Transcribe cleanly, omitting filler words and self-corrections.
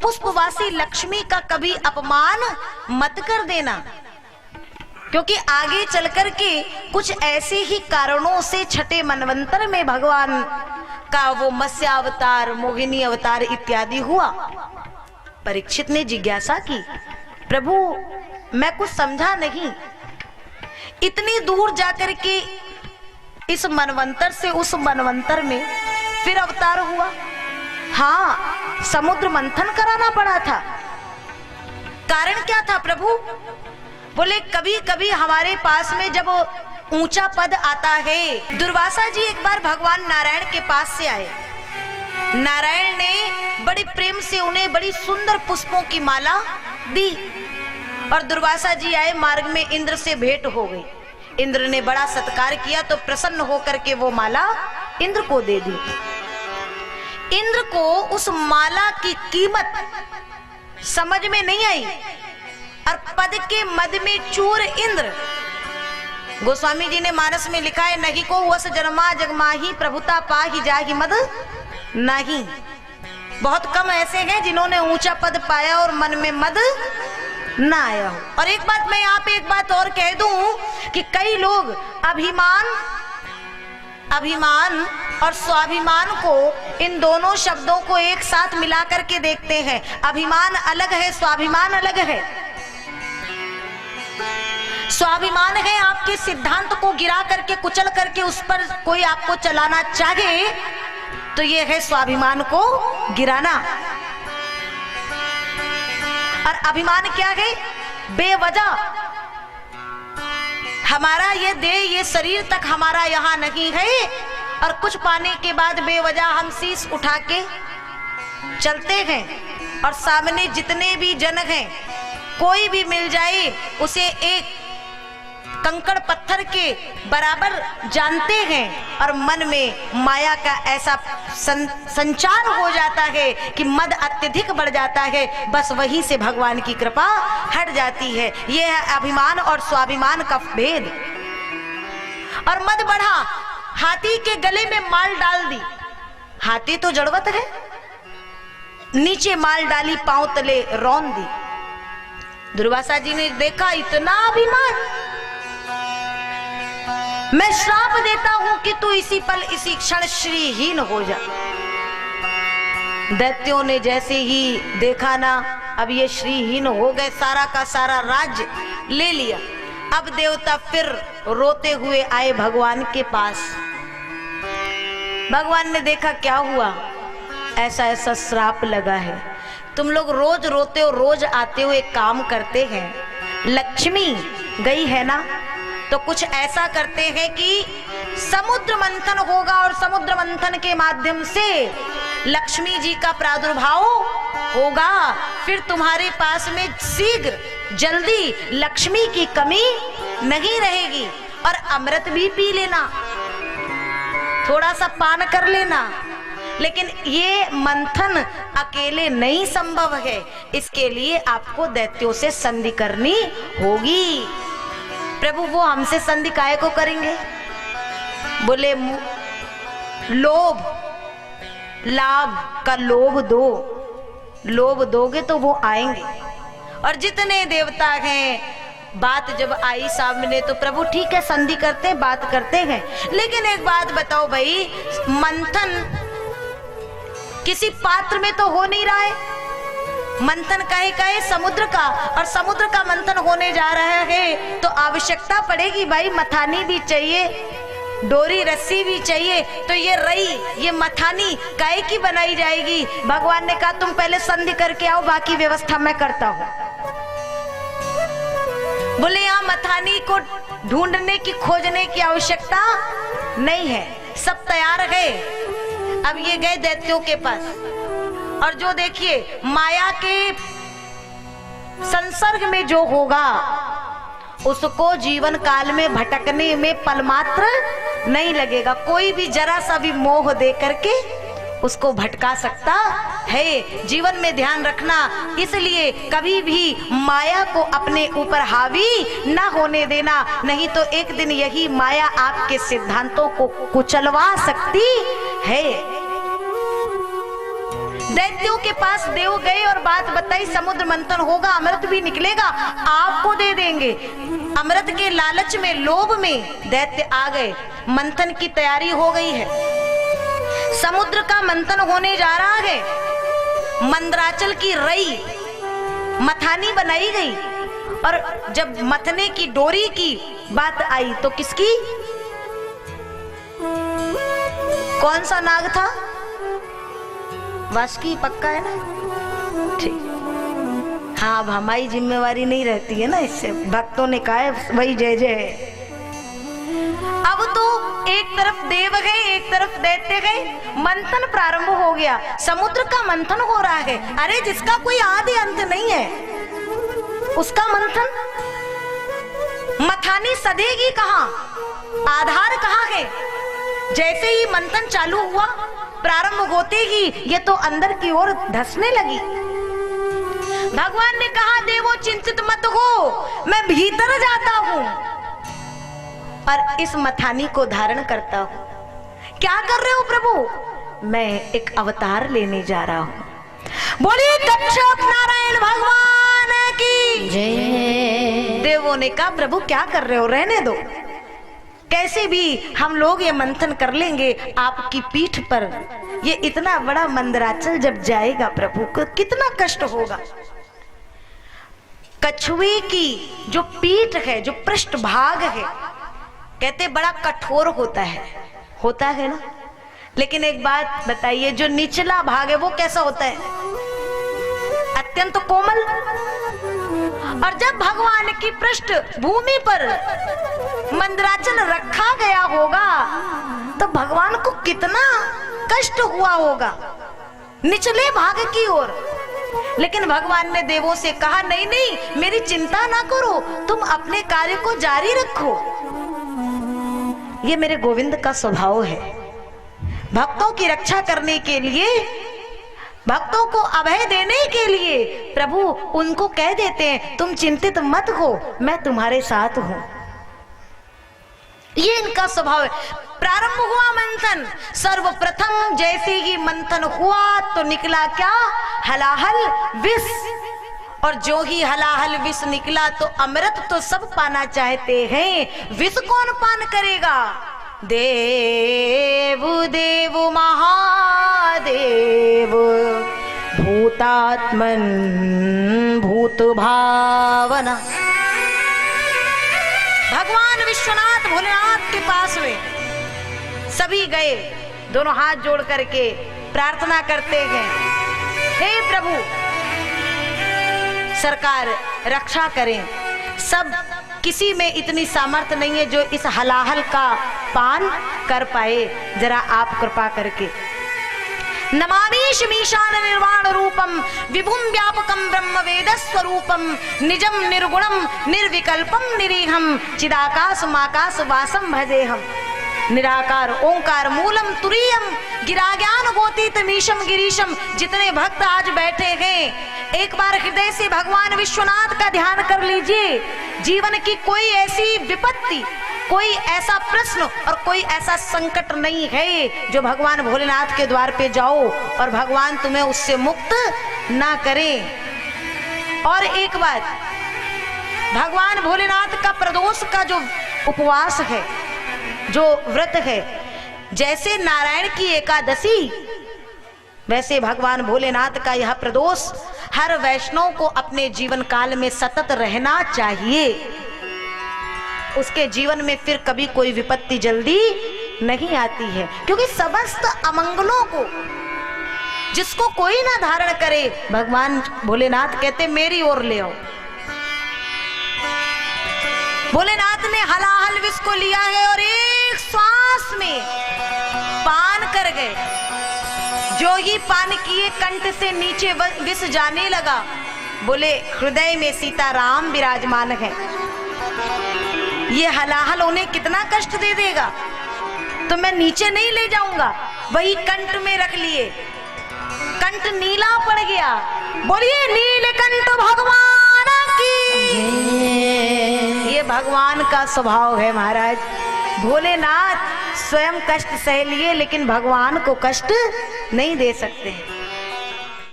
पुष्पवासी लक्ष्मी का कभी अपमान मत कर देना, क्योंकि आगे चलकर के कुछ ऐसे ही कारणों से छठे मनवंतर में भगवान का वो मत्स्य अवतार, मोहिनी अवतार इत्यादि हुआ। परीक्षित ने जिज्ञासा की, प्रभु मैं कुछ समझा नहीं, इतनी दूर जाकर के इस मनवंतर से उस मनवंतर में फिर अवतार हुआ। हाँ, समुद्र मंथन कराना पड़ा था। कारण क्या था प्रभु? बोले कभी कभी हमारे पास में जब ऊंचा पद आता है। दुर्वासा जी एक बार भगवान नारायण के पास से आए। नारायण ने बड़े प्रेम से उन्हें बड़ी सुंदर पुष्पों की माला दी और दुर्वासा जी आए, मार्ग में इंद्र से भेंट हो गई। इंद्र ने बड़ा सत्कार किया तो प्रसन्न होकर के वो माला इंद्र को दे दी। इंद्र को उस माला की कीमत समझ में नहीं आई और पद के मद में चूर इंद्र। गोस्वामी जी ने मानस में लिखा है, नहीं को वस जन्मा जगमाही प्रभुता पाही जाहि मद नहीं। बहुत कम ऐसे हैं जिन्होंने ऊंचा पद पाया और मन में मद ना आया हो। और एक बात मैं यहाँ पे एक बात और कह दूं कि कई लोग अभिमान और स्वाभिमान को, इन दोनों शब्दों को एक साथ मिला करके देखते हैं। अभिमान अलग है, स्वाभिमान अलग है। स्वाभिमान है आपके सिद्धांत को गिरा करके, कुचल करके उस पर कोई आपको चलाना चाहे तो ये है स्वाभिमान को गिराना। और अभिमान क्या है? बेवजह हमारा ये देह, ये शरीर तक हमारा यहाँ नहीं है और कुछ पाने के बाद बेवजह हम शीश उठा के चलते हैं और सामने जितने भी जन हैं, कोई भी मिल जाए उसे एक कंकड़ पत्थर के बराबर जानते हैं और मन में माया का ऐसा संचार हो जाता है कि मद अत्यधिक बढ़ जाता है। बस वहीं से भगवान की कृपा हट जाती है। यह है अभिमान और स्वाभिमान का भेद। और मद बढ़ा, हाथी के गले में माल डाल दी। हाथी तो जड़वत है, नीचे माल डाली, पांव तले रौंद दी। दुर्वासा जी ने देखा इतना अभिमान, मैं श्राप देता हूं कि तू इसी पल इसी क्षण श्रीहीन हो जा। दैत्यों ने जैसे ही देखा ना, अब ये श्रीहीन हो गए, सारा का सारा राज्य ले लिया। अब देवता फिर रोते हुए आए भगवान के पास। भगवान ने देखा क्या हुआ, ऐसा ऐसा श्राप लगा है। तुम लोग रोज रोते हो, रोज आते हो, एक काम करते हैं, लक्ष्मी गई है ना तो कुछ ऐसा करते हैं कि समुद्र मंथन होगा और समुद्र मंथन के माध्यम से लक्ष्मी जी का प्रादुर्भाव होगा। फिर तुम्हारे पास में शीघ्र जल्दी लक्ष्मी की कमी नहीं रहेगी। और अमृत भी पी लेना, थोड़ा सा पान कर लेना। लेकिन ये मंथन अकेले नहीं संभव है, इसके लिए आपको दैत्यों से संधि करनी होगी। प्रभु वो हमसे संधि काहे को करेंगे? बोले लोभ, लाभ का लोभ दो, लोभ दोगे तो वो आएंगे। और जितने देवता हैं, बात जब आई सामने तो प्रभु ठीक है संधि करते हैं, बात करते हैं। लेकिन एक बात बताओ भाई, मंथन किसी पात्र में तो हो नहीं रहा है। मंथन काहे समुद्र का, और समुद्र का मंथन होने जा रहा है तो आवश्यकता पड़ेगी भाई, मथानी भी चाहिए, डोरी रस्सी भी चाहिए। तो ये रई, ये मथानी काहे की बनाई जाएगी? भगवान ने कहा तुम पहले संधि करके आओ, बाकी व्यवस्था मैं करता हूं। बोले यहाँ मथानी को ढूंढने की, खोजने की आवश्यकता नहीं है, सब तैयार है। अब ये गए दैत्यों के पास और जो देखिए माया के संसर्ग में जो होगा उसको जीवन काल में भटकने में पलमात्र नहीं लगेगा। कोई भी जरा सा भी मोह दे करके उसको भटका सकता है। जीवन में ध्यान रखना, इसलिए कभी भी माया को अपने ऊपर हावी ना होने देना, नहीं तो एक दिन यही माया आपके सिद्धांतों को कुचलवा सकती है। दैत्यों के पास देव गए और बात बताई, समुद्र मंथन होगा, अमृत भी निकलेगा, आपको दे देंगे। अमृत के लालच में, लोभ में दैत्य आ गए। मंथन की तैयारी हो गई है, समुद्र का मंथन होने जा रहा है। मंदराचल की रई मथानी बनाई गई और जब मथने की डोरी की बात आई तो किसकी, कौन सा नाग था? वासुकी, पक्का है ना? ठीक। हाँ, अब हमारी जिम्मेवारी नहीं रहती है ना, इससे भक्तों ने कहा है वही जय जय है। अब तो एक तरफ देव गए, एक तरफ दैत्य गए, मंथन प्रारंभ हो गया, समुद्र का मंथन हो रहा है। अरे जिसका कोई आदि अंत नहीं है उसका मंथन, मथानी सधेगी कहां, आधार कहां है? जैसे ही मंथन चालू हुआ, प्रारंभ होते ही ये तो अंदर की ओर धंसने लगी। भगवान ने कहा, देवो चिंतित मत हो, मैं भीतर जाता हूं और इस मथानी को धारण करता हूं। क्या कर रहे हो प्रभु? मैं एक अवतार लेने जा रहा हूं। बोलिए कच्छप नारायण भगवान की जय। देवों ने कहा, प्रभु क्या कर रहे हो, रहने दो, कैसे भी हम लोग ये मंथन कर लेंगे आपकी पीठ पर। ये इतना बड़ा मंदराचल जब जाएगा प्रभु को कितना कष्ट होगा। कछुए की जो पीठ है, जो पृष्ठ भाग है, कहते बड़ा कठोर होता है ना। लेकिन एक बात बताइए, जो निचला भाग है वो कैसा होता है? अत्यंत कोमल। और जब भगवान की पृष्ठ भूमि पर मंदराचल रखा गया होगा तो भगवान को कितना कष्ट हुआ होगा निचले भाग की ओर। लेकिन भगवान ने देवों से कहा, नहीं नहीं, मेरी चिंता ना करो, तुम अपने कार्य को जारी रखो। ये मेरे गोविंद का स्वभाव है, भक्तों की रक्षा करने के लिए, भक्तों को अभय देने के लिए प्रभु उनको कह देते हैं, तुम चिंतित मत हो, मैं तुम्हारे साथ हूं। ये इनका स्वभाव है। प्रारंभ हुआ मंथन, सर्वप्रथम जैसे ही मंथन हुआ तो निकला क्या? हलाहल विष। और जो ही हलाहल विष निकला तो अमृत तो सब पाना चाहते हैं, विष कौन पान करेगा? देव देव महादेव भूतात्मन भूत भावना। भगवान विश्वनाथ भोलेनाथ के पास में सभी गए, दोनों हाथ जोड़ करके प्रार्थना करते हैं, हे प्रभु सरकार रक्षा करें। सब किसी में इतनी सामर्थ्य नहीं है जो इस हलाहल का पान कर पाए, जरा आप कृपा करके। नमामि शमीशान निर्वाण रूपम विभुम व्यापकम ब्रह्म वेद स्वरूपम निजम निर्गुणम निर्विकल्पम निरीहम चिदाकाश माकाश वासम भजेहम। निराकार ओंकार मूलम तुरीयम गिरा ज्ञान गोतीतमीशम गिरीशम। जितने भक्त आज बैठे हैं, एक बार हृदय से भगवान विश्वनाथ का ध्यान कर लीजिए। जीवन की कोई ऐसी विपत्ति, कोई ऐसा प्रश्न और कोई ऐसा संकट नहीं है जो भगवान भोलेनाथ के द्वार पे जाओ और भगवान तुम्हें उससे मुक्त ना करें। और एक बात, भगवान भोलेनाथ का प्रदोष का जो उपवास है, जो व्रत है, जैसे नारायण की एकादशी, वैसे भगवान भोलेनाथ का यह प्रदोष हर वैष्णव को अपने जीवन काल में सतत रहना चाहिए। उसके जीवन में फिर कभी कोई विपत्ति जल्दी नहीं आती है, क्योंकि समस्त अमंगलों को जिसको कोई ना धारण करे, भगवान भोलेनाथ कहते मेरी ओर ले आओ। भोलेनाथ ने हलाहल विष को लिया है और एक श्वास में पान कर गए। जो ही पान किए, कंठ से नीचे विष जाने लगा। बोले हृदय में सीताराम विराजमान है, ये हलाहल उन्हें कितना कष्ट दे देगा, तो मैं नीचे नहीं ले जाऊंगा। वही कंठ में रख लिए, कंठ नीला पड़ गया। बोलिए नीलकंठ भगवान की। ये भगवान का स्वभाव है महाराज। भोलेनाथ स्वयं कष्ट सह लिए, लेकिन भगवान को कष्ट नहीं दे सकते।